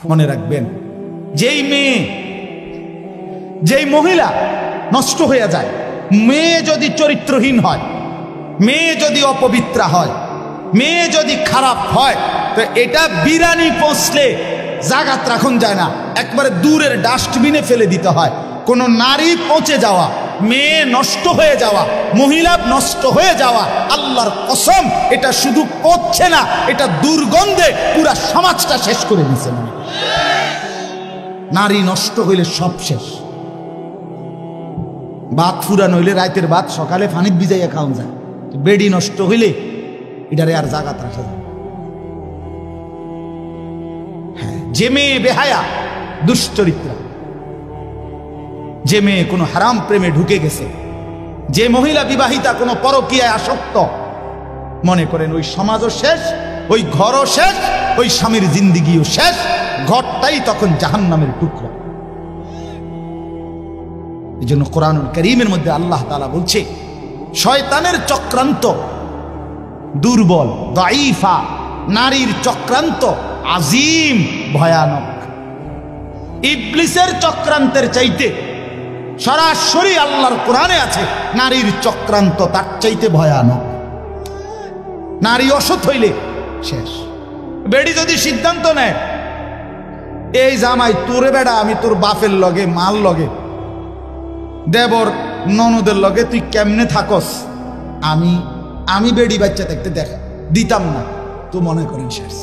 মনে রাখবেন, যেই মেয়ে যেই মহিলা নষ্ট হয়ে যায়, মেয়ে যদি চরিত্রহীন হয়, মেয়ে যদি অপবিত্রা হয়, মেয়ে যদি খারাপ হয়, তো এটা বিরানি পৌঁছলে জাগাত রাখুন যায় না, একবারে দূরের ডাস্টবিনে ফেলে দিতে হয়। কোন নারী পৌঁছে যাওয়া, মেয়ে নষ্ট হয়ে যাওয়া, মহিলা নষ্ট হয়ে যাওয়া, আল্লাহর কসম এটা শুধু পৌঁছে না, এটা দুর্গন্ধে পুরা সমাজটা শেষ করে দিচ্ছে। নারী নষ্ট হইলে সব শেষ। ভাত ফুরান হইলে রাতের ভাত সকালে পানিত ভিজাইয়া খাওয়া যায়, বেডি নষ্ট হইলে এটারে আর জাগাত রাখা যায়। হ্যাঁ, যে মেয়ে বেহায়া দুশ্চরিত্রা, যে মেয়ে কোনো হারাম প্রেমে ঢুকে গেছে, যে মহিলা বিবাহিতা কোনো পরকীয়ায় আসক্ত, মনে করেন ওই সমাজও শেষ, ওই ঘরও শেষ, ওই স্বামীর জিন্দিগিও শেষ, ঘরটাই তখন জাহান্নামের টুকরা। এই জন্য কোরআনুল কারীমের মধ্যে আল্লাহ তাআলা বলছে, শয়তানের চক্রান্ত দুর্বল, দাঈফা, নারীর চক্রান্ত আজিম, ভয়ানক। ইবলিসের চক্রান্তের চাইতে সরাসরি আল্লাহর কোরআনে আছে নারীর চক্রান্ত তার চাইতে ভয়ানক। নারী অসৎ হইলে শেষ। বেডি যদি সিদ্ধান্ত নেয়, এই জামাই তোরে বেড়া আমি তোর বাপের লগে মাল লগে দেবর ননদের লগে তুই কেমনে থাকস, আমি বেডি বাচ্চা দেখতে দেখা দিতাম না, তো মনে করেন শেষ।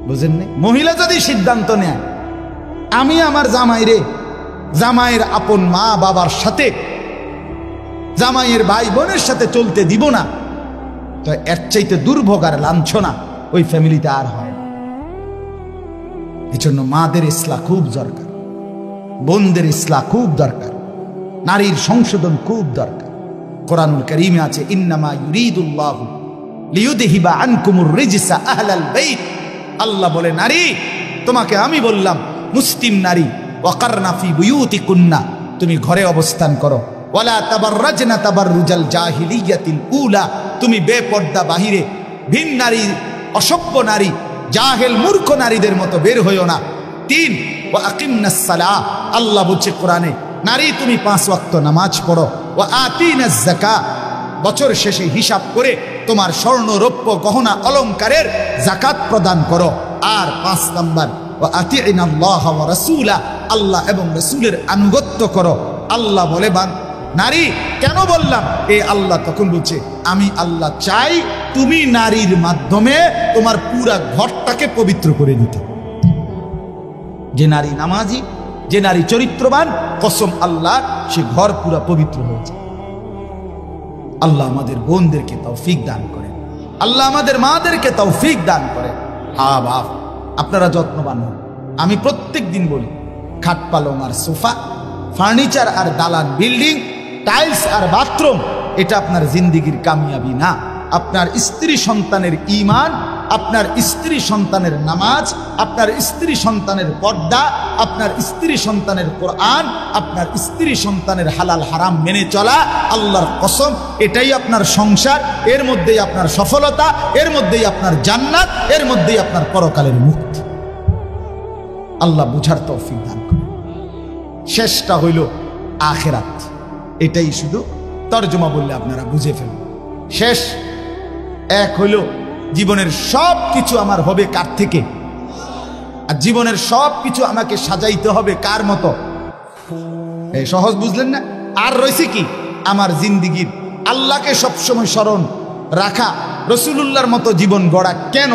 বুঝেন না? মহিলা যদি সিদ্ধান্ত নেয় আমি আমার জামাইয়ের আপন মা বাবার সাথে, জামাইয়ের ভাই বোনের সাথে চলতে দিব না, তো এর চাইতে দুর্ভোগ আর লাঞ্ছনা ওই ফ্যামিলিতে আর হয় না। এজন্য মাদের ইসলাহ খুব দরকার, বোনদের ইসলাহ খুব দরকার, নারীর সংশোধন খুব দরকার। কোরআনুল কারীমে আছে, ইন্নামা ইউরিদুল্লাহু লিইউযহিবা আনকুমুর রিজসা আহলাল বাইত। আল্লাহ বলে, নারী তোমাকে আমি বললাম, মুসলিম নারী, ওয়াকারনা ফি বুয়ুতিকুন্না, তুমি ঘরে অবস্থান করো, ওয়ালা তাবাররাজনা তাবাররুজাল জাহিলিয়াতিল উলা, তুমি বেপর্দা বাহিরে ভিন নারী, অসভ্য নারী, জাহেল মূর্খ নারীদের মতো বের হইও না। 3, ওয়া আকিমনাস সালাহ, আল্লাহ বলছে কোরআনে, নারী তুমি 5 ওয়াক্ত নামাজ পড়ো, ওয়া আতিনাজ যাকাত, বছর শেষে হিসাব করে তোমার স্বর্ণ রৌপ্য গহনা অলংকারের যাকাত প্রদান করো। আর 5 নাম্বার, ওয়া আতিইনাল্লাহ ওয়া রাসূলা, আল্লাহ এবং রাসূলের আনুগত্য করো। আল্লাহ বলে, নারী কেন বললাম? এ আল্লাহ তখন বলছে, আমি আল্লাহ চাই তুমি নারীর মাধ্যমে তোমার পুরা ঘরটাকে পবিত্র করে দিতে। যে নারী নামাজি, যে নারী চরিত্রবান, কসম আল্লাহ সে ঘর পুরা পবিত্র হয়েছে। আল্লাহ আমাদের বোনদেরকে তৌফিক দান করে, আল্লাহ আমাদের মাদেরকে তৌফিক দান করে। হ্যাঁ বাপ, আপনারা যত্নবান হন। আমি প্রত্যেক দিন বলি, খাট পালং আর সোফা, ফার্নিচার আর দালান বিল্ডিং, টাইলস আর বাথরুম, এটা আপনার জিন্দিগির কামিয়াবি না। আপনার স্ত্রী সন্তানের ঈমান, আপনার স্ত্রী সন্তানের নামাজ, আপনার স্ত্রী সন্তানের পর্দা, আপনার স্ত্রী সন্তানের কোরআন, আপনার স্ত্রী সন্তানের হালাল হারাম মেনে চলা, আল্লাহর কসম এটাই আপনার সংসার, এর মধ্যেই আপনার সফলতা, এর মধ্যেই আপনার জান্নাত, এর মধ্যেই আপনার পরকালের মুক্তি। আল্লাহ বুঝার তৌফিক দান করে। শেষটা হইল আখিরাত, এটাই শুধু তর্জমা বললে আপনারা বুঝে ফেলবেন। শেষ এক হইল জীবনের সব কিছু আমার হবে কার থেকে, আর জীবনের সব কিছু আমাকে সাজাইতে হবে কার মতো। এই সহজ বুঝলেন না? আর রয়েছে কি? আমার জিন্দিগির আল্লাহকে সবসময় স্মরণ রাখা, রসুলুল্লাহর মতো জীবন গড়া। কেন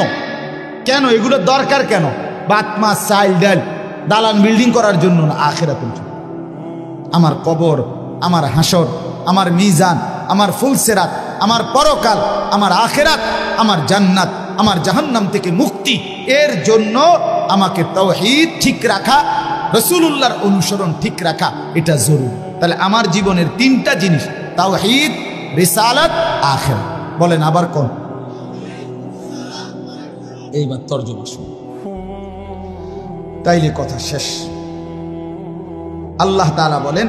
কেন এগুলো দরকার? কেন? ভাত মাছ চাল ডাল দালান বিল্ডিং করার জন্য না, আখিরাতের জন্য। আমার কবর, আমার হাসর, আমার মিজান, আমার ফুলসেরাত, আমার পরকাল, আমার আখিরাত, আমার জান্নাত, আমার জাহান্নাম থেকে মুক্তি, এর জন্য আমাকে তাওহীদ ঠিক রাখা, রাসূলুল্লাহর অনুসরণ ঠিক রাখা, এটা জরুরি। তাহলে আমার জীবনের 3টা জিনিস, তাওহীদ, রিসালাত, আখিরাত। বলেন আবার কোন? এইবার তর্জমা শুনুন, তাইলে কথা শেষ। আল্লাহ তাআলা বলেন,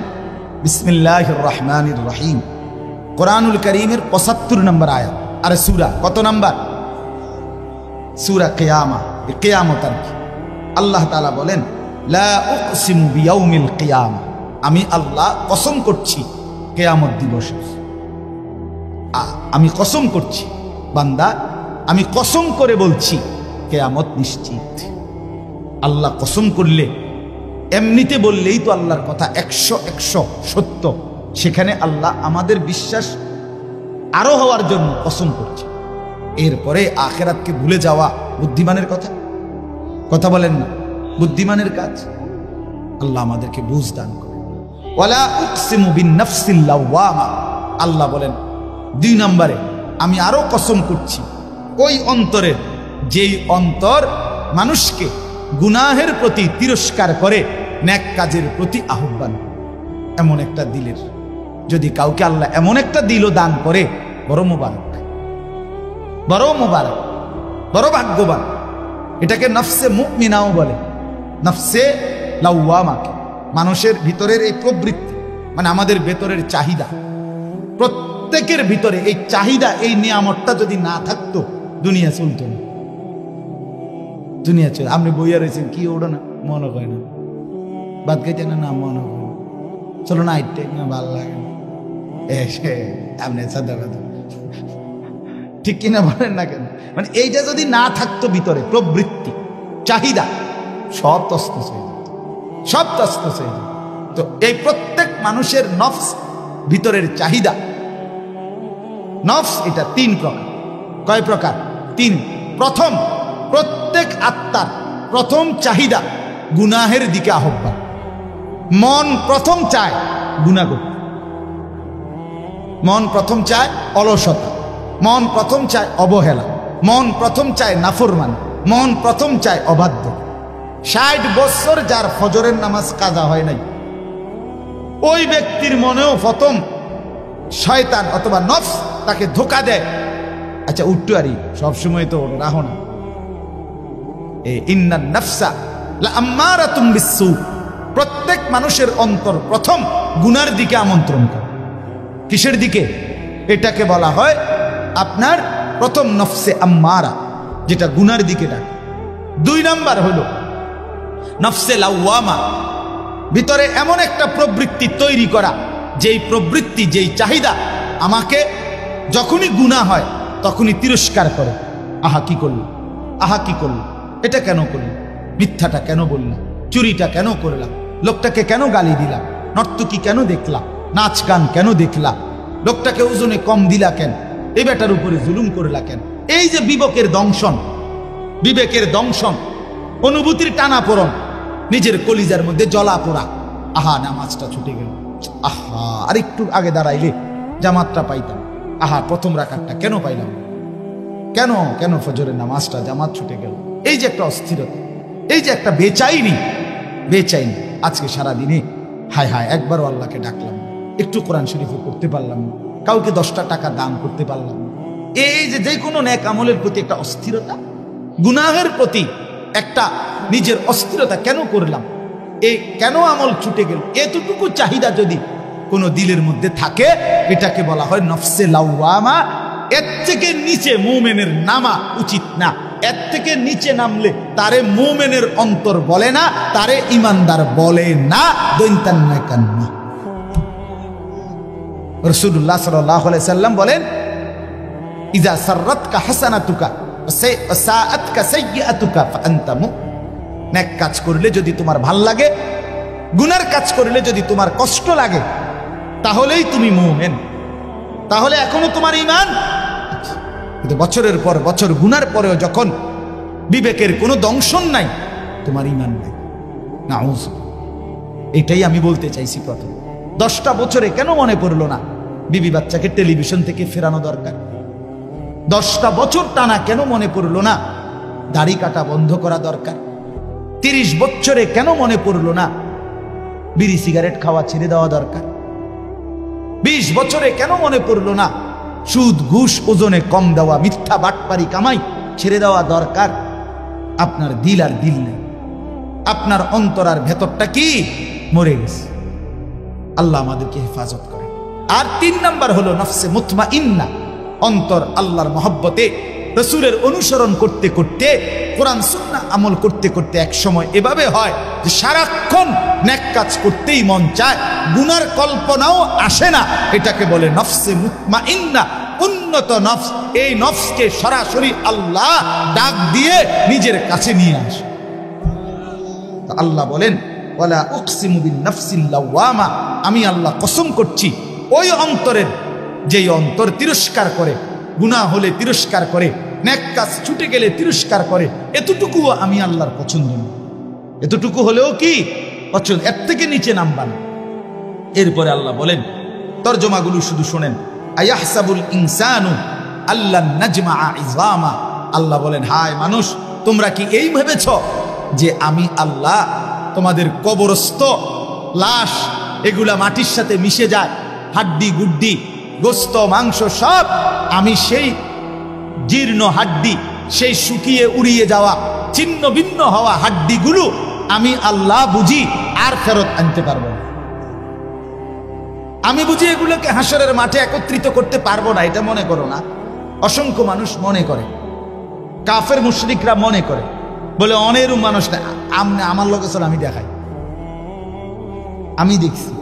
বিসমিল্লাহির রহমানির রহিম, কোরআনুল কারীমের 75 নম্বর আয়াত। আরে সূরা কত নাম্বার? সূরা কিয়ামা, কিয়ামত আর কি। আল্লাহ তাআলা বলেন লা উকসিমু বিয়াউমিল কিয়ামা, আমি আল্লাহ কসম করছি কিয়ামত দিবসে। আমি কসম করছি বান্দা, আমি কসম করে বলছি কিয়ামত নিশ্চিত। আল্লাহ কসম করলে, এমনিতে বললেই তো আল্লাহর কথা 100 সত্য। সেখানে আল্লাহ আমাদের বিশ্বাস আরো হওয়ার জন্য কসম করছে। এরপরে আখিরাতকে ভুলে যাওয়া বুদ্ধিমানের কথা বলেন না, বুদ্ধিমানের কাজ। আল্লাহ আমাদেরকে বুঝ দান করে। ওয়ালা উকসিমু বিন-নাফসিল লাওয়ামা, আল্লাহ বলেন 2 নম্বরে আমি আরো কসম করছি ওই অন্তরের, যেই অন্তর মানুষকে গুনাহের প্রতি তিরস্কার করে, নেক কাজের প্রতি আহ্বান। এমন একটা দিলের যদি কাউকে আল্লাহ এমন একটা দিলও দান করে, বড় মোবারক, বড় মোবারক, বড় ভাগ্যবান। এটাকে নফসে মুমিনাও বলে, নফসে লাওয়ামাকে। মানুষের ভিতরের এই প্রবৃত্তি, মানে আমাদের ভেতরের চাহিদা, প্রত্যেকের ভিতরে এই চাহিদা, এই নিয়ামতটা যদি না থাকতো দুনিয়া চলতো না। দুনিয়া চল, আপনি বইয়া রয়েছেন কি ওড়ো না, মনে হয় না, বাদ খাইতে না, মনে হয় না, চলো না আইটে না, ভাল লাগে না, আপনি সাদা কথা ঠিক কিনা বলেন না কেন? মানে এইটা যদি না থাকতো ভিতরে প্রবৃত্তি, চাহিদা, সব তসতস হয়ে যেত, সব তসতস হয়ে যেত। তো এই প্রত্যেক মানুষের নফস, ভিতরের চাহিদা, নফস এটা 3 প্রকার। কয় প্রকার? 3। প্রথম, প্রত্যেক আত্মার প্রথম চাহিদা গুনাহের দিকে আহ্বান। মন প্রথম চায় গুনাহ করতে, মন প্রথম চায় অলসতা, মন প্রথম চায় অবহেলা, মন প্রথম চায় নাফরমানি, মন প্রথম চায় অবাধ্য। 60 বছর যার ফজরের নামাজ কাজা হয় নাই, ওই ব্যক্তির মনেও প্রথম শয়তান অথবা নফস তাকে ধোকা দেয়, আচ্ছা উঠতে আরি, সবসময় তো রাহো না। ইন্নান নাফসা লাআম্মারাতুম বিসসু, প্রত্যেক মানুষের অন্তর প্রথম গুনার দিকে আমন্ত্রণ করে। কিসের দিকে? এটাকে বলা হয় আপনার প্রথম নফসে আম্মারা, যেটা গুনার দিকে ডাকে। 2 নাম্বার হলো নফসে লাওয়ামা, ভিতরে এমন একটা প্রবৃত্তি তৈরি করা, যেই প্রবৃত্তি, যেই চাহিদা আমাকে যখনই গুনাহ হয় তখনই তিরস্কার করে। আহা কি করলো, আহা কি করলো, এটা কেন করলো, মিথ্যাটা কেন বললাম, চুরিটা কেন করলাম, লোকটাকে কেন গালি দিলাম, নর্তকী কেন দেখলাম, নাচ গান কেন দেখলাম, লোকটাকে ওজনে কম দিলা কেন, এই বেটার উপরে জুলুম করলা কেন। এই যে বিবেকের দংশন, বিবেকের দংশন, অনুভূতির টানাপোড়ন, নিজের কলিজার মধ্যে জ্বলা পোড়া। আহা নামাজটা ছুটে গেল, আহা আর একটু আগে দাঁড়াইলে জামাতটা পাইতাম, আহা প্রথম রাকাতটা কেন পাইলাম, কেন কেন ফজরের নামাজটা জামাত ছুটে গেল। এই যে একটা অস্থিরতা, এই যে একটা বেচাইনি, বেচাইনি। আজকে সারা দিনে হায় হায় একবারও আল্লাহকে ডাকলাম, একটু কোরআন শরীফও করতে পারলাম না, কাউকে 10টা টাকা দান করতে পারলাম না। এই যে কোনো নেক আমলের প্রতি একটা অস্থিরতা, গুনাহের প্রতি একটা নিজের অস্থিরতা, কেন করলাম, এই কেন আমল ছুটে গেল, এতটুকু চাহিদা যদি কোনো দিলের মধ্যে থাকে, এটাকে বলা হয় নফসে লাওয়ামা। এর থেকে নিচে মুমিনের নামা উচিত না। এর থেকে নিচে নামলে তারে মুমিনের অন্তর বলে না, তারে ইমানদার বলে না। দৈন্তান্না রাসূলুল্লাহ সাল্লাল্লাহু আলাইহি সাল্লাম বলেন, ইযা সাররাতকা হাসানাতুকা ওয়া সাআতকা সাইয়্যাতুকা ফাআনতা মুমিন। নেক কাজ করলে যদি তোমার ভাল লাগে, গুনার কাজ করলে যদি তোমার কষ্ট লাগে, তাহলেই তুমি মুমিন, তাহলে এখনো তোমার ঈমান। কিন্তু বছরের পর বছর গুনার পরেও যখন বিবেকের কোনো দংশন নাই, তোমার ঈমান নাই। নাউজ, এটাই আমি বলতে চাইছি। প্রথম 10টা বছরে কেন মনে পড়লো না বিবি বাচ্চাকে টেলিভিশন থেকে ফেরানো দরকার? 10টা বছর টানা কেন মনে পড়লো না দাড়ি কাটা বন্ধ করা দরকার? 30 বছরে কেন মনে পড়লো না বিড়ি সিগারেট খাওয়া ছেড়ে দেওয়া দরকার? 20 বছরে কেন মনে পড়লো না সুদ ঘুষ ওজনে কম দেওয়া, মিথ্যা বাটপারি কামাই ছেড়ে দেওয়া দরকার? আপনার দিল আর দিল নেই, আপনার অন্তর আর ভেতরটা কি মরে গেছে। আল্লাহ আমাদেরকে হেফাজত করে। আর 3 নাম্বার হলো নফসে মুতমাইন্না, অন্তর আল্লাহর মহব্বতে রাসূলের অনুসরণ করতে করতে, কোরআন সুন্নাহ আমল করতে করতে এক সময় এভাবে হয় যে সারাক্ষণ নেক কাজ করতেই মন চায়, গুনার কল্পনাও আসে না। এটাকে বলে নফসে মুতমাইন্না, উন্নত নফস। এই নফসকে সরাসরি আল্লাহ ডাক দিয়ে নিজের কাছে নিয়ে আসে। আল্লাহ বলেন ওয়ালা উকসিমু বিন নাফসিল লাওয়ামা, আমি আল্লাহ কসম করছি ওই অন্তরের, যেই অন্তর তিরস্কার করে, গুনাহ হলে তিরস্কার করে, নেক কাজ ছুটে গেলে তিরস্কার করে, এতটুকুও আমি আল্লাহর পছন্দ না। এতটুকু হলেও কি পছন্দ, এর থেকে নিচে নামবা না। এরপরে আল্লাহ বলেন, তরজমাগুলো শুধু শোনেন, আয়াহসাবুল ইনসানু আল্লান নাজমা ইযামা। আল্লাহ বলেন, হায় মানুষ, তোমরা কি এই ভেবেছ যে আমি আল্লাহ তোমাদের কবরস্থ লাশ, এগুলা মাটির সাথে মিশে যায়, হাড্ডি গুড্ডি গোস্ত মাংস সব, আমি সেই জীর্ণ হাড্ডি, সেই শুকিয়ে উড়িয়ে যাওয়া ছিন্ন ভিন্ন হওয়া হাড্ডিগুলো আমি আল্লাহ বুঝি আর ফেরত আনতে পারবো না? আমি বুঝি এগুলোকে হাসরের মাঠে একত্রিত করতে পারবো না? এটা মনে করো না। অসংখ্য মানুষ মনে করে, কাফের মুশরিকরা মনে করে, বলে অনেরও মানুষ না, আমার লোক আসলে আমি দেখাই, আমি দেখছি,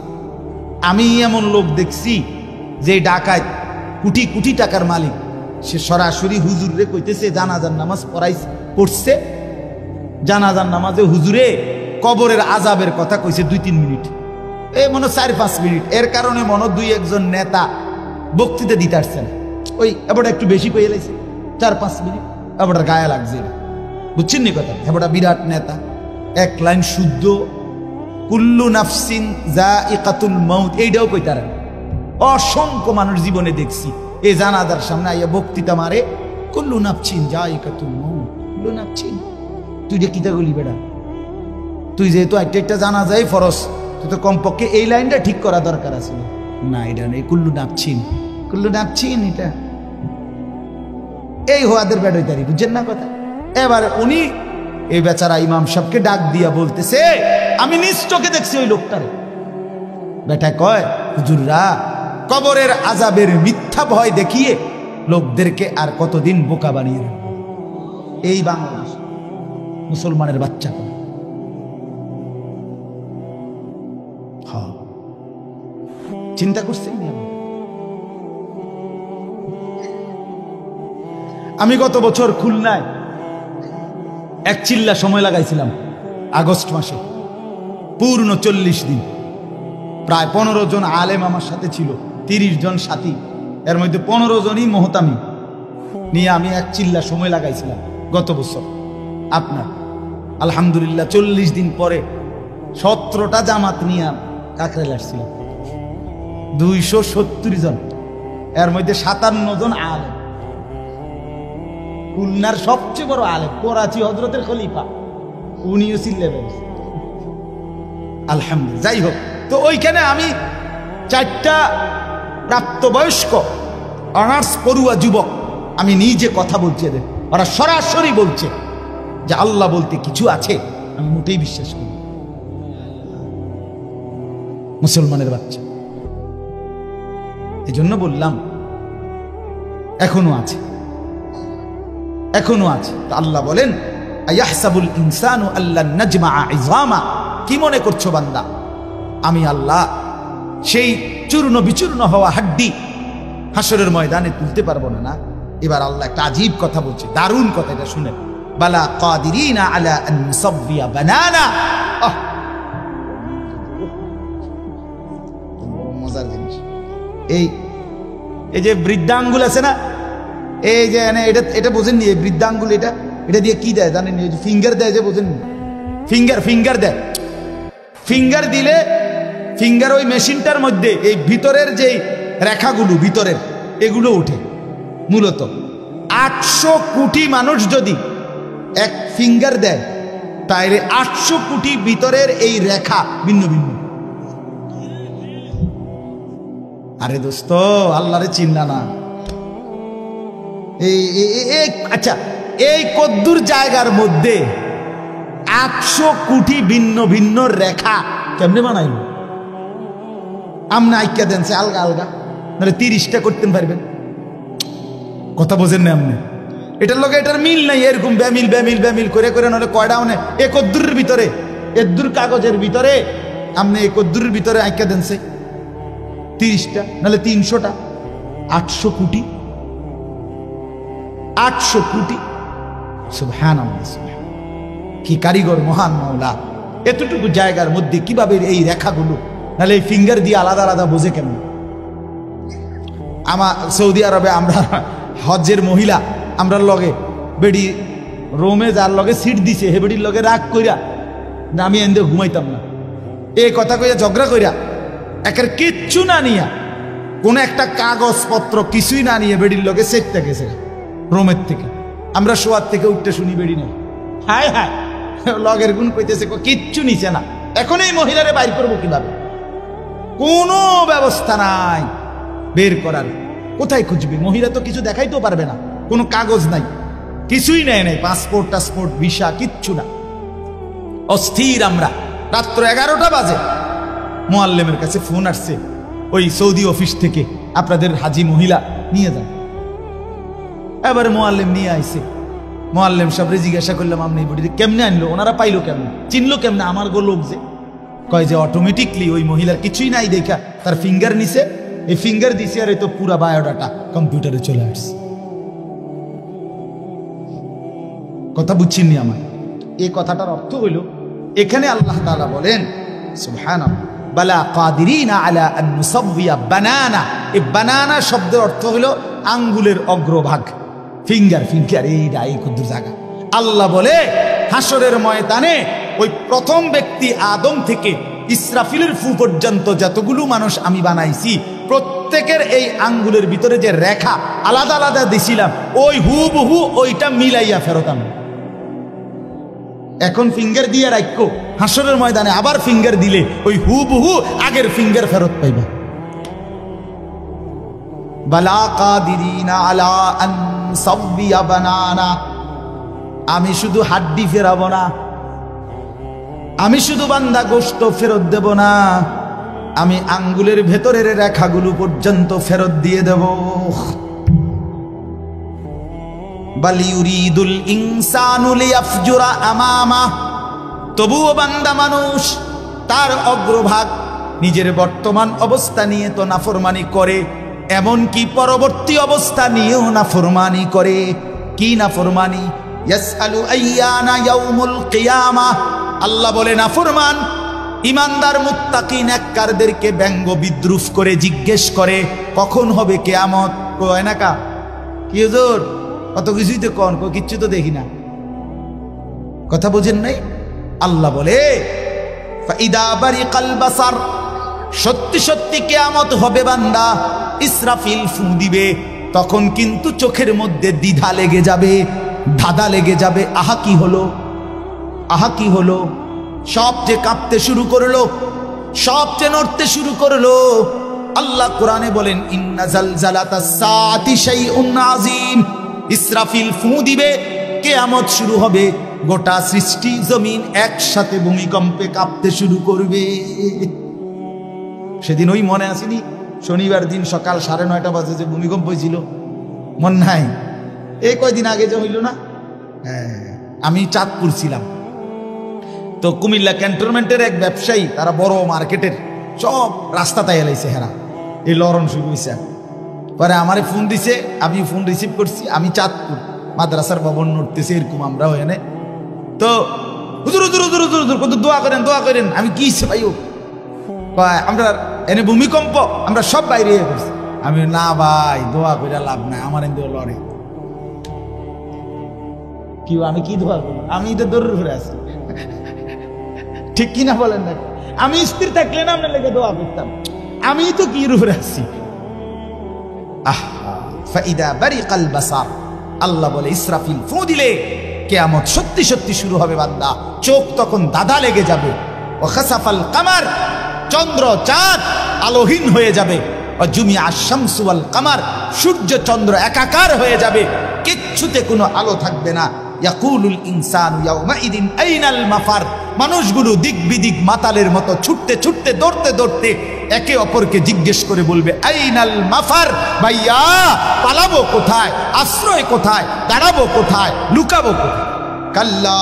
আমি এমন লোক দেখছি যে ডাকাত, কোটি কোটি টাকার মালিক, সে সরাসরি হুজুরে কইতেছে, জানাজার নামাজ পড়ছে, জানাজার নামাজে হুজুরে কবরের আযাবের কথা কইছে 2-3 মিনিট, এই মনে 4-5 মিনিট। এর কারণে মনে 2-1 নেতা বক্তৃতা দিতে আসছে না, ওই এবারটা একটু বেশি কয়ে লাইছে, 4-5 মিনিট, এবারটার গায়ে লাগছে না, বুঝছেন নি কথা? এবারটা বিরাট নেতা, এক লাইন শুদ্ধ, কুল্লু নাফসিন যায়িকাতুল মাউত, এইটাও কইতারা। অসংখ্য মানুষ জীবনে দেখছি এই জানাজার সামনে আইয়া বক্তৃতা মারে, কুল্লু নাফসিন যায়িকাতুল মাউত, কুল্লু নাফসিন। তুই যে কিতা বলি বেটা, তুই যেহেতু একটা জানাজাই ফরজ, তুই তো কমপক্ষে এই লাইনটা ঠিক করা দরকার আছে। না, এটা নেই, কুল্লু নাফসিন, কুল্লু নাফসিন, এটা এই হোয়াদের বেড়াইতারি, বুঝছেন না কথা? এবার উনি এই বেচারা ইমাম সাহেবকে ডাক দিয়া বলতেছে, আমি নিজ চোখে দেখছি ওই লোকটারে। বেটা কয়, হুজুররা কবরের আযাবের মিথ্যা ভয় দেখিয়ে লোকদেরকে আর কতদিন বোকা বানিয়ে রাখবে? এই বাংলাদেশ মুসলমানের বাচ্চা। চিন্তা করছেন? আমি গত বছর খুলনায় এক চিল্লা সময় লাগাইছিলাম, আগস্ট মাসে, পূর্ণ 40 দিন। প্রায় 15 জন আলেম আমার সাথে ছিল, 30 জন সাথী, এর মধ্যে 15 জনই মোহতামি নিয়ে আমি এক চিল্লা সময় লাগাইছিলাম গত বছর। আপনার আলহামদুলিল্লাহ 40 দিন পরে 17টা জামাত নিয়ে কাকরাইল আসছিলাম, 270 জন, এর মধ্যে 57 জন আলেম। খুলনার সবচেয়ে বড় আলেম, করাচি হযরতের খলিফা, উনিও ছিলেন। আলহামদুলিল্লাহ। যাই হোক, তো ওইখানে আমি 4টা প্রাপ্তবয়স্ক অনার্স পড়ুয়া যুবক, আমি নিজে কথা বলছি এদের, ওরা সরাসরি বলছে যে আল্লাহ বলতে কিছু আছে। আমি মোটেই বিশ্বাস করি। মুসলমানের বাচ্চা, এই জন্য বললাম এখনো আছে, এখনো আছে। তো আল্লাহ বলেন, আয়াহসাবুল ইনসানু আল্লান নাজমা ইযামা, কি মনে করছো বান্দা আমি আল্লাহ সেই চূর্ণ বিচূর্ণ হওয়া হাড্ডি হাসরের ময়দানে তুলতে পারবো না? না। এবার আল্লাহ একটা আজীব কথা বলছে, দারুণ কথা, এটা শুনেন। বালা কাদিরিনা আলা আন নুসাব্বিয়া বানানা। মজার জিনিস। এই যে বৃদ্ধাঙ্গুল আছে না, এই যে এটা বোঝেননি, এই বৃদ্ধাঙ্গুল, এটা দিয়ে কি দেয় জানেন? ফিঙ্গার দেয়, যে বোঝেননি? ফিঙ্গার দেয়। ফিঙ্গার দিলে, ফিঙ্গার ওই মেশিনটার মধ্যে এই ভিতরের যে রেখাগুলো ভিতরের, এগুলো উঠে। মূলত 800 কোটি মানুষ যদি এক ফিঙ্গার দেয়, তাইলে 800 কোটি ভিতরের এই রেখা ভিন্ন ভিন্ন। আরে দোস্ত, আল্লাহরে চিন্না না। আচ্ছা, এই কদ্দুর জায়গার মধ্যে 800 কোটি ভিন্ন ভিন্ন রেখা কেমনে বানাইল? আমনা আইক্যা দেন সে আলগা আলগা, নাহলে 30টা করতে পারবেন। কথা বোঝেন না আপনি? এটার লগে এটার মিল নাই, এরকম ব্যামিল ব্যামিল ব্যামিল করে করে নাহলে কয়টা মানে একদ্দুরের ভিতরে, এদ্দুর কাগজের ভিতরে আপনি একদ্দুরের ভিতরে আঁকা দেন সে 30টা নাহলে 300টা, 800 কোটি, 800 কোটি। সুবহানাল্লাহ, কি কারিগর মহান মাওলা! এতটুকু জায়গার মধ্যে কিভাবে এই রেখাগুলো, নাহলে এই ফিঙ্গার দিয়ে আলাদা আলাদা বোঝে কেমন? আমার সৌদি আরবে আমরা হজ্জের মহিলা আমরা লগে বেডি রোমে যার লগে সিট দিছে হে বেডির লগে রাগ কইরা না আমি এনে ঘুমাইতাম না, এই কথা কইয়া ঝগড়া কইরা একের কিচ্ছু না নিয়া, কোন একটা কাগজপত্র কিছুই না নিয়ে বেডির লগে সেটটা গেছে রোমের থেকে। আমরা শোয়ার থেকে উঠতে শুনি বেডি না, হায় হায় লগের গুণ কইতেছে কিচ্ছু নিছে না। এখন এই মহিলারে বাইর করবো কিভাবে? কোনো ব্যবস্থা নাই বের করার। কোথায় খুঁজবে? মহিলা তো কিছু দেখাইতেও পারবে না, কোনো কাগজ নাই, কিছুই নেয় নাই, পাসপোর্ট টাসপোর্ট ভিসা কিচ্ছু না। অস্থির আমরা। রাত্র 11টা বাজে মুআল্লিমের কাছে ফোন আসছে ওই সৌদি অফিস থেকে, আপনাদের হাজি মহিলা নিয়ে যান। এবারে মুআল্লিম নিয়ে আইছে। মুআল্লিম সাহেবরে জিজ্ঞাসা করলাম আপনি বডি কেমনে আনলো, ওনারা পাইলো কেমনে, চিনলো কেমনে আমার গো লোক? যে কয় যে অটোমেটিকলি ওই মহিলার কিছুই নাই দেখা তার ফিঙ্গার নিছে, এই ফিঙ্গার দিছে আর এই তো পুরা বায়োডাটা কম্পিউটারে চলে আসছে। কথা বুঝছেননি আমার? এই কথাটার অর্থ হইল এখানে আল্লাহ তাআলা বলেন সুবহানাল্লাহ, বালা কাদিরিনা আলা আন নুসাওয়িয়া বানানা। এই বানানা শব্দের অর্থ হলো আঙ্গুলের অগ্রভাগ, ফিঙ্গার। ফিঙ্গার এই কুদ্দুর জায়গা। আল্লাহ বলে হাসরের ময়দানে ওই প্রথম ব্যক্তি আদম থেকে ইসরাফিলের ফু পর্যন্ত যতগুলো মানুষ আমি বানাইছি, প্রত্যেকের এই আঙ্গুলের ভিতরে যে রেখা আলাদা আলাদা দিছিলাম, ওই হুবহু ওইটা মিলাইয়া ফেরত আমি। এখন ফিঙ্গার দিয়ে রাখো, হাসরের ময়দানে আবার ফিঙ্গার দিলে ওই হুবহু আগের ফিঙ্গার ফেরত পাইবা। বালা কাদিরিনা আলা আন নুসাওয়িয়া বানানা। আমি শুধু হাড্ডি ফেরাবো না, আমি শুধু বান্দা গোশত ফেরত দেব না, আমি আঙ্গুলের ভেতরের রেখাগুলো পর্যন্ত ফেরত দিয়ে দেব। বাল ইউরিদুল ইনসানু লিয়াফজুরা আমামা। তবুও বান্দা মানুষ তার অগ্রভাগ নিজের বর্তমান অবস্থা নিয়ে তো নাফরমানি করে, এমনকি পরবর্তী অবস্থা নিয়েও নাফরমানি করে। কি নাফরমানি? ইয়াসআলু আইয়ানা ইয়াউমুল কিয়ামাহ। আল্লাহ বলে নাফরমান ইমানদার মুত্তাকি নেককারদেরকে ব্যঙ্গ বিদ্রুপ করে জিজ্ঞেস করে কখন হবে কিয়ামত। কয় না কা কি হুজুর, কত কিছুই তো কোন, কিচ্ছু তো দেখি না। কথা বুঝেন নাই? আল্লাহ বলে ফাইদা বারিকাল বাসার, সত্যি সত্যি কিয়ামত হবে বান্দা। ইসরাফিল ফু দিবে, তখন কিন্তু চোখের মধ্যে দ্বিধা লেগে যাবে, ধাঁধা লেগে যাবে। আহা কি হলো, আহা কি হলো। সব যে কাঁপতে শুরু করলো, সব যে নড়তে শুরু করলো। আল্লাহ কোরআনে বলেন ইন্না জালজালাতাস সাআতি শাইউন আযীম। ইসরাফিল ফু দিবে, কিয়ামত শুরু হবে, গোটা সৃষ্টি জমিন একসাথে ভূমিকম্পে কাঁপতে শুরু করবে। সেদিন ওই মনে আসেনি শনিবার দিন সকাল 9:30 বাজে যে ভূমিকম্প হয়েছিল, মন নাই? এই কয়দিন আগে যে হইল না, আমি চাঁদপুর ছিলাম। তো কুমিল্লা ক্যান্টনমেন্টের এক ব্যবসায়ী, তারা বড় মার্কেটের সব রাস্তা তাই এলাইছে হেরা, এই লরণ শুরু হয়েছে। পরে আমারে ফোন দিছে, আমি ফোন রিসিভ করছি। আমি চাঁদপুর মাদ্রাসার ভবন নড়তেছে এরকম আমরাও এনে। তো হুজুর হুজুর হুজুর হুজুর হুজুর কত দোয়া করেন, দোয়া করেন। আমি কি ভাই আমরা এনে ভূমিকম্প, আমরা সব বাইরে করছি। আমি না ভাই দোয়া করে লাভ নাই, আমার এনে লড়ে কি, আমি কি দোয়া করবো? আমি এটা দৌড় ঘুরে আছি, ঠিক কিনা বলেন না? আমি স্থির থাকলে না আপনার লেগে দোয়া করতাম, আমি তো কি রুফে আছি। ফাইদা বারিকাল বাসার, আল্লাহ বলে ইসরাফিল ফু দিলে কিয়ামত সত্যি সত্যি শুরু হবে বান্দা। চোখ তখন দাদা লেগে যাবে। ও খাসাফাল কামার, চন্দ্র চাঁদ আলোহীন হয়ে যাবে। ও জুমিয়া শামসু ওয়াল কামার, সূর্য চন্দ্র একাকার হয়ে যাবে, কিচ্ছুতে কোনো আলো থাকবে না। ইয়াকুলুল ইনসানু ইয়াউমাইদিন আইনাল মাফার। মানুষগুলো দিক বিদিক মাতালের মতো ছুটতে ছুটতে দৌড়তে দৌড়তে একে অপরকে জিজ্ঞেস করে বলবে আইনাল মাফার, ভাইয়া পালাবো কোথায়, আশ্রয় কোথায়, দাঁড়াবো কোথায়, লুকাবো কোথায়? কাল্লা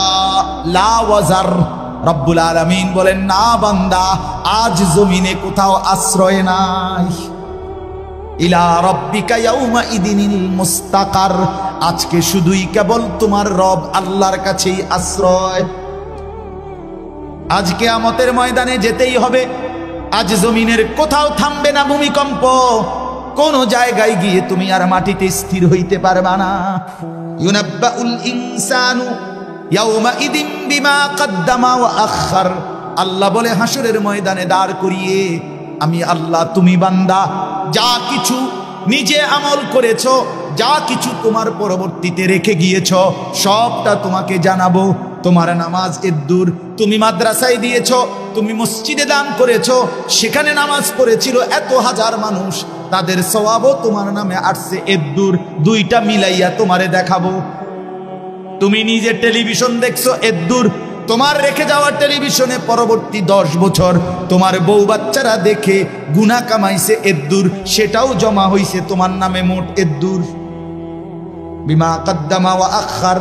লা ওয়াজার, রব্বুল আলামিন বলেন না বান্দা, আজ জমিনে কোথাও আশ্রয় নাই। ইলা রব্বিকা ইয়াউমাইদিনিল মুস্তাকার, আজকে শুধুই কেবল তোমার রব আল্লাহর কাছেই আশ্রয়। আজ কিয়ামতের ময়দানে যেতেই হবে। আজ জমিনের কোথাও থামবে না ভূমিকম্প, কোন জায়গায় গিয়ে তুমি আর মাটিতে স্থির হইতে পারবা না। ইউনাব্বাউল ইনসানু ইয়াউমাইদিন বিমা কদ্দামা ওয়া আখার, আল্লাহ বলে হাসরের ময়দানে দাঁড় করিয়ে আমি আল্লাহ, তুমি বান্দা যা কিছু নিজে আমল করেছো, যা কিছু তোমার পরবর্তীতে রেখে গিয়েছ, সবটা তোমাকে জানাবো। তোমার নামাজ এদ্দুর, তুমি মাদ্রাসায় দিয়েছ, তুমি মসজিদে দান করেছো, সেখানে নামাজ পড়েছিল এত হাজার মানুষ, তাদের সওয়াবও তোমার নামে আসছে এদ্দুর, দুইটা মিলাইয়া তোমারে দেখাবো। তুমি নিজে টেলিভিশন দেখছো এদ্দুর, তোমার রেখে যাওয়া টেলিভিশনে পরবর্তী 10 বছর তোমার বউ বাচ্চারা দেখে গুনাহ কামাইছে এদ্দুর, সেটাও জমা হইছে তোমার নামে মোট এদ্দুর। বিমা কদ্দামা ওয়া আখার,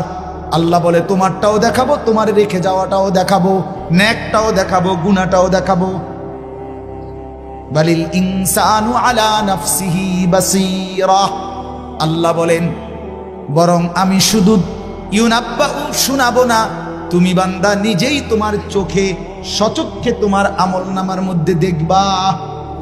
আল্লাহ বলে তোমারটাও দেখাবো, তোমার রেখে যাওয়াটাও দেখাবো, নেকটাও দেখাবো, গুনাহটাও দেখাবো। বালিল ইনসানু আলা নাফসিহি বাসীরা, আল্লাহ বলেন বরং আমি শুধু ইউনাব্বাউ শোনাবো না, তুমি বান্দা নিজেই তোমার চোখে সচক্ষে তোমার আমলনামার মধ্যে দেখবা।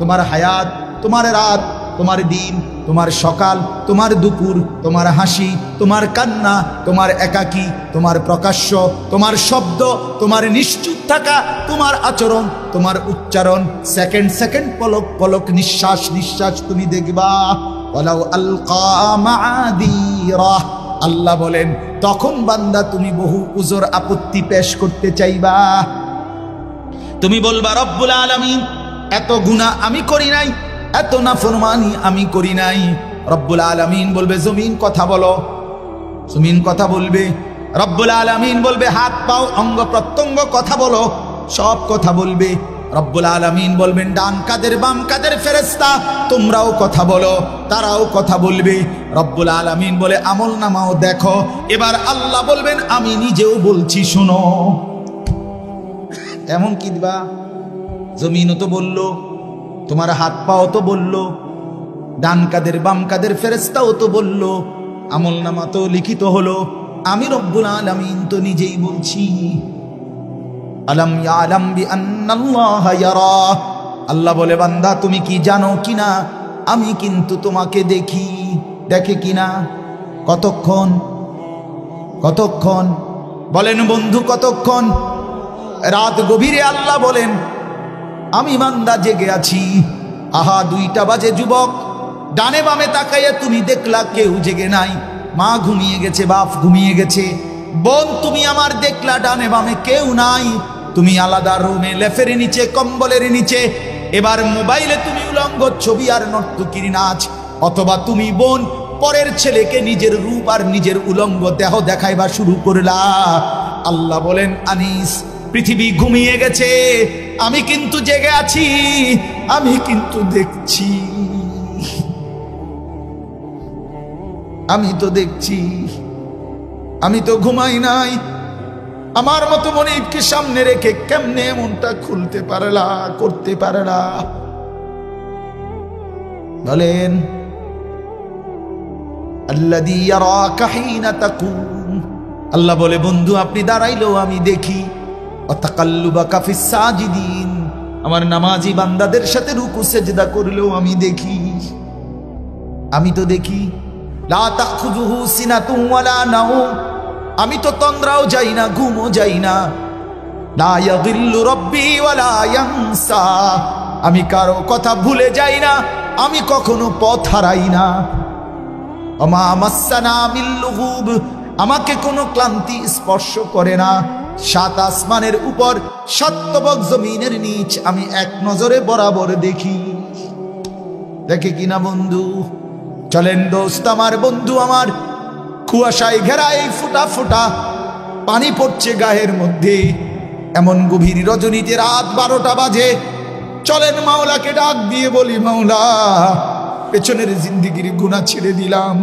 তোমার হায়াত, তোমার রাত, তোমার দিন, তোমার সকাল, তোমার দুপুর, তোমার হাসি, তোমার কান্না, তোমার একাকী, তোমার প্রকাশ্য, তোমার শব্দ, তোমার নিশ্চুপ থাকা, তোমার আচরণ, তোমার উচ্চারণ, সেকেন্ড সেকেন্ড পলক পলক, নিঃশ্বাস নিঃশ্বাস তুমি দেখবা। ওয়ালাউ আলকা মাআদিরা, আল্লাহ বলেন তখন বান্দা তুমি বহু উজর আপত্তি পেশ করতে চাইবা। তুমি বলবা রব্বুল আলামিন এত গুনাহ আমি করি নাই, এত নাফরমানি আমি করি নাই। রব্বুল আলামিন বলবে জমিন কথা বলো, জমিন কথা বলবে। রব্বুল আলামিন বলবে হাত পাও অঙ্গ প্রত্যঙ্গ কথা বলো, সব কথা বলবে। রব্বুল আলামিন বলবেন ডান কাদের বাম কাদের ফেরেশতা তোমরাও কথা বলো, তারাও কথা বলবে। রব্বুল আলামিন বলে আমল নামাও দেখো। এবার আল্লাহ বলবেন আমি নিজেও বলছি শোনো। এমন কি দিবা, জমিনও তো বললো, তোমার হাত পাও তো বললো, ডান কাদের বাম কাদের ফেরেশতাও তো বললো, আমল নামা তো লিখিত হলো, আমি রব্বুল আলামিন তো নিজেই বলছি। আলাম ইয়ালাম বিআন্নাল্লাহা ইয়ারা, আল্লাহ বলে বান্দা তুমি কি জানো কিনা আমি কিন্তু তোমাকে দেখি। দেখে কিনা? কতক্ষণ? কতক্ষণ বলেন বন্ধু, কতক্ষণ? রাত গভীরে আল্লাহ বলেন আমি বান্দা জেগে আছি। আহা 2টা বাজে যুবক, ডানে বামে তাকাইয়া তুমি দেখলা কেউ জেগে নাই, মা ঘুমিয়ে গেছে, বাপ ঘুমিয়ে গেছে, বোন তুমি আমার দেখলা ডানে বামে কেউ নাই, তুমি আলাদা রুমে লেফের নিচে কম্বলের নিচে। এবার মোবাইলে তুমি উলঙ্গ ছবি আর নর্তকীর নাচ, অথবা তুমি বোন পরের ছেলেকে নিজের রূপ আর নিজের উলঙ্গ দেহ দেখাইবা শুরু করলা। আল্লাহ বলেন আনিস পৃথিবী ঘুমিয়ে গেছে, আমি কিন্তু জেগে আছি, আমি কিন্তু দেখছি, আমি তো দেখছি, আমি তো ঘুমাই নাই। আমার মতো মনিবকে সামনে রেখে কেমনে মনটা খুলতে পারলা, করতে পারলা? বলেন আল্লাযী ইয়ারাকা হিনা তাকুম, আল্লাহ বলে বন্ধু আপনি দাঁড়াইলেও আমি দেখি। ওয়া তাকাল্লুবাকা ফিস সাজিদিন, আমার নামাজি বান্দাদের সাথে রুকু সেজদা করলেও আমি দেখি, আমি তো দেখি। লা তাখুযুহু সিনাতুন ওয়ালা নাওম, আমি তো তন্দ্রাও যাই না, ঘুমও যাই না। লা ইয়াযিল্লু রাব্বি ওয়ালা ইয়ানসা, আমি কারো কথা ভুলে যাই না, আমি কখনো পথ হারাই না। ওমা মাসসানা মিন লুগুব, আমাকে কোনো ক্লান্তি স্পর্শ করে না। 7 আসমানের উপর 7 তবক জমিনের নিচ আমি এক নজরে বরাবর দেখি। দেখে কিনা বন্ধু? চলেন দোস্ত আমার, বন্ধু আমার, কুয়াশায় ঘেরা এই ফুটা ফুটা পানি পড়ছে গায়ের মধ্যে। এমন গভীর রজনীতে রাত 12টা বাজে। চলেন মাওলাকে ডাক দিয়ে বলি, মাওলা পেছনের জিন্দেগির গুনাহ ছেড়ে দিলাম,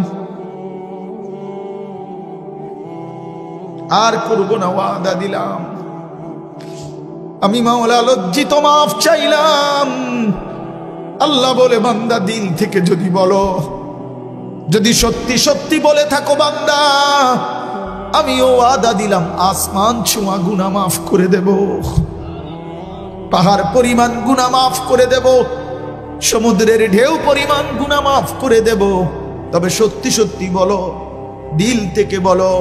আর করব না, ওয়াদা দিলাম। আমি মাওলা লজ্জিত, মাফ চাইলাম। আল্লাহ বলে, বান্দা দিল থেকে যদি বলো, যদি সত্যি সত্যি বলে থাকো বান্দা, আমিও ওয়াদা দিলাম আসমান ছোঁয়া গুনাহ মাফ করে দেব, পাহাড় পরিমাণ গুনাহ মাফ করে দেব, সমুদ্রের ঢেউ পরিমাণ গুনাহ মাফ করে দেব। তবে সত্যি সত্যি বলো, দিল থেকে বলো,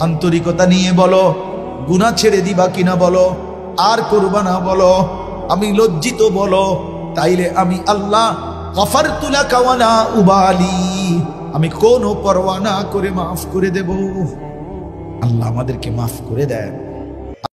আন্তরিকতা নিয়ে বলো, গুনাহ ছেড়ে দিবা কিনা বলো, আর করবা না বলো, আমি লজ্জিত বলো, তাইলে আমি আল্লাহ গফারতু লাকা ওয়া লা উবালি, আমি কোনো পরোয়া না করে মাফ করে দেব। আল্লাহ আমাদেরকে মাফ করে দেন।